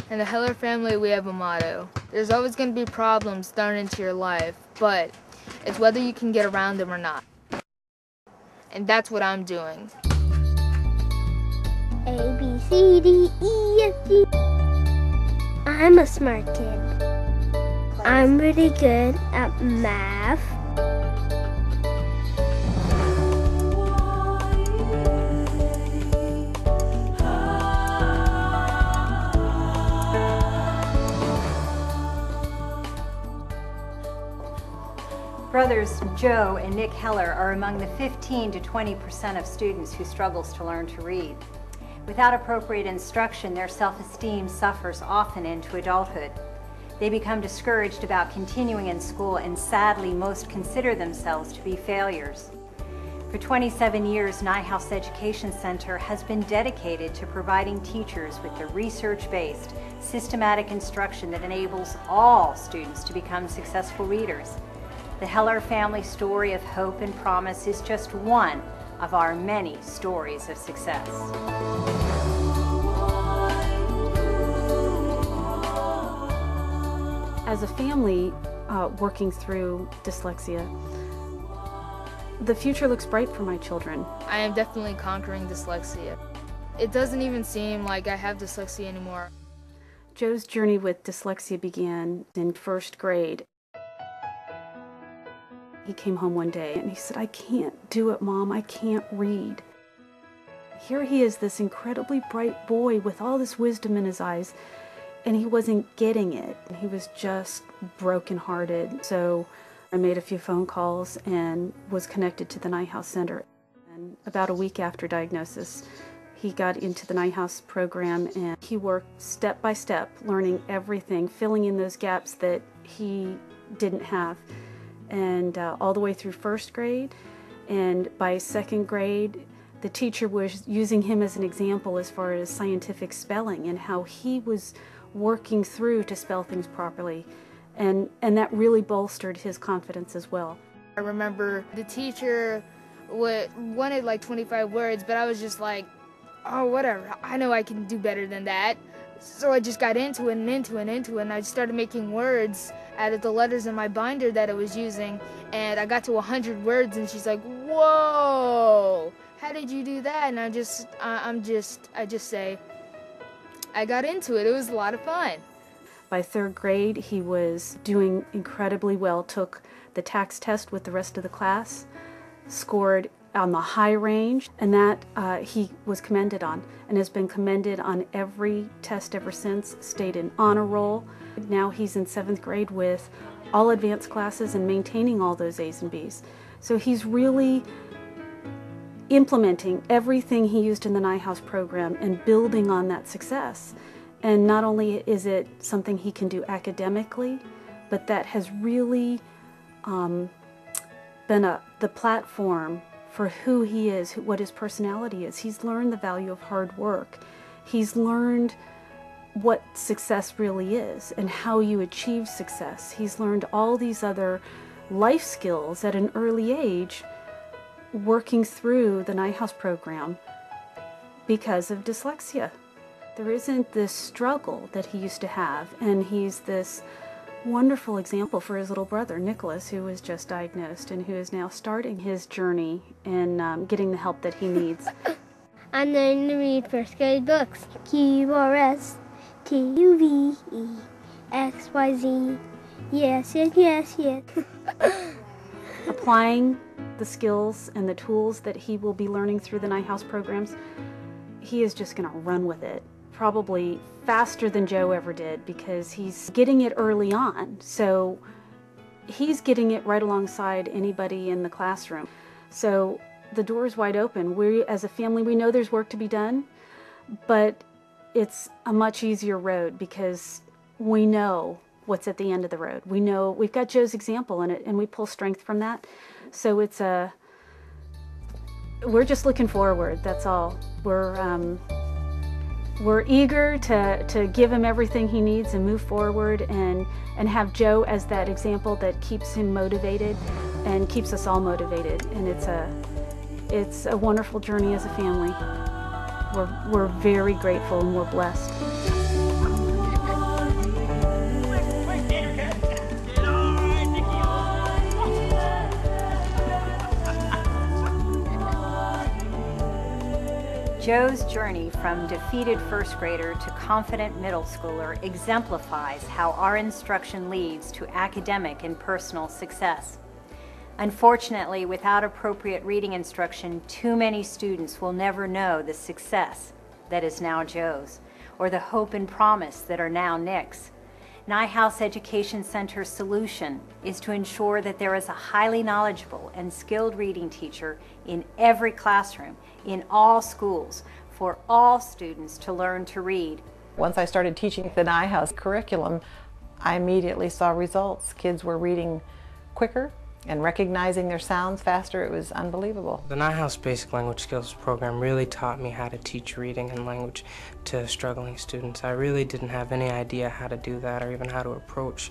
In the Heller family, we have a motto. There's always going to be problems thrown into your life, but it's whether you can get around them or not. And that's what I'm doing. A, B, C, D, E, F, G. I'm a smart kid. I'm really good at math. Brothers Joe and Nick Heller are among the 15 to 20% of students who struggles to learn to read. Without appropriate instruction, their self-esteem suffers often into adulthood. They become discouraged about continuing in school and sadly most consider themselves to be failures. For 27 years, Neuhaus Education Center has been dedicated to providing teachers with the research-based, systematic instruction that enables all students to become successful readers. The Heller family story of hope and promise is just one of our many stories of success. As a family working through dyslexia, the future looks bright for my children. I am definitely conquering dyslexia. It doesn't even seem like I have dyslexia anymore. Joe's journey with dyslexia began in first grade. He came home one day and he said, "I can't do it, Mom, I can't read." Here he is, this incredibly bright boy with all this wisdom in his eyes, and he wasn't getting it. He was just brokenhearted. So I made a few phone calls and was connected to the Neuhaus Center. And about a week after diagnosis, he got into the Neuhaus program and he worked step by step, learning everything, filling in those gaps that he didn't have. And all the way through first grade, and by second grade the teacher was using him as an example as far as scientific spelling and how he was working through to spell things properly, and that really bolstered his confidence as well. I remember the teacher wanted like 25 words, but I was just like, oh, whatever, I know I can do better than that. So I just got into it, and I started making words out of the letters in my binder that I was using, and I got to 100 words, and she's like, "Whoa, how did you do that?" And I just say, I got into it. It was a lot of fun. By third grade, he was doing incredibly well, took the TAKS test with the rest of the class, scored on the high range, and that he was commended on and has been commended on every test ever since, stayed in honor roll. Now he's in 7th grade with all advanced classes and maintaining all those A's and B's. So he's really implementing everything he used in the Neuhaus program and building on that success. And not only is it something he can do academically, but that has really been the platform for who he is, what his personality is. He's learned the value of hard work. He's learned what success really is and how you achieve success. He's learned all these other life skills at an early age working through the Neuhaus program because of dyslexia. There isn't this struggle that he used to have, and he's this wonderful example for his little brother, Nicholas, who was just diagnosed and who is now starting his journey and getting the help that he needs. I'm learning to read first grade books. Q-R-S, T-U-V-E, X-Y-Z. Yes, yes, yes, yes. Applying the skills and the tools that he will be learning through the Neuhaus programs, he is just going to run with it. Probably faster than Joe ever did, because he's getting it early on. So he's getting it right alongside anybody in the classroom. So the door is wide open. We, as a family, we know there's work to be done, but it's a much easier road because we know what's at the end of the road. We know we've got Joe's example in it, and we pull strength from that. So it's we're just looking forward. That's all. We're eager to give him everything he needs and move forward and have Joe as that example that keeps him motivated and keeps us all motivated. And it's a wonderful journey as a family. We're very grateful and we're blessed. Joe's journey from defeated first grader to confident middle schooler exemplifies how our instruction leads to academic and personal success. Unfortunately, without appropriate reading instruction, too many students will never know the success that is now Joe's, or the hope and promise that are now Nick's. Neuhaus Education Center's solution is to ensure that there is a highly knowledgeable and skilled reading teacher in every classroom, in all schools, for all students to learn to read. Once I started teaching the Neuhaus curriculum, I immediately saw results. Kids were reading quicker and recognizing their sounds faster. It was unbelievable. The Neuhaus Basic Language Skills program really taught me how to teach reading and language to struggling students. I really didn't have any idea how to do that or even how to approach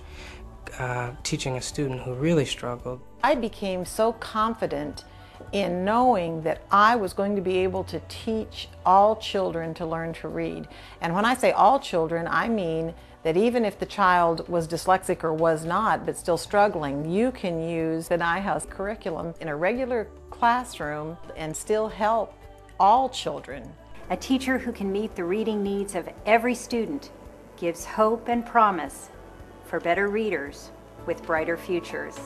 teaching a student who really struggled. I became so confident in knowing that I was going to be able to teach all children to learn to read. And when I say all children, I mean that even if the child was dyslexic or was not, but still struggling, you can use the Neuhaus curriculum in a regular classroom and still help all children. A teacher who can meet the reading needs of every student gives hope and promise for better readers with brighter futures.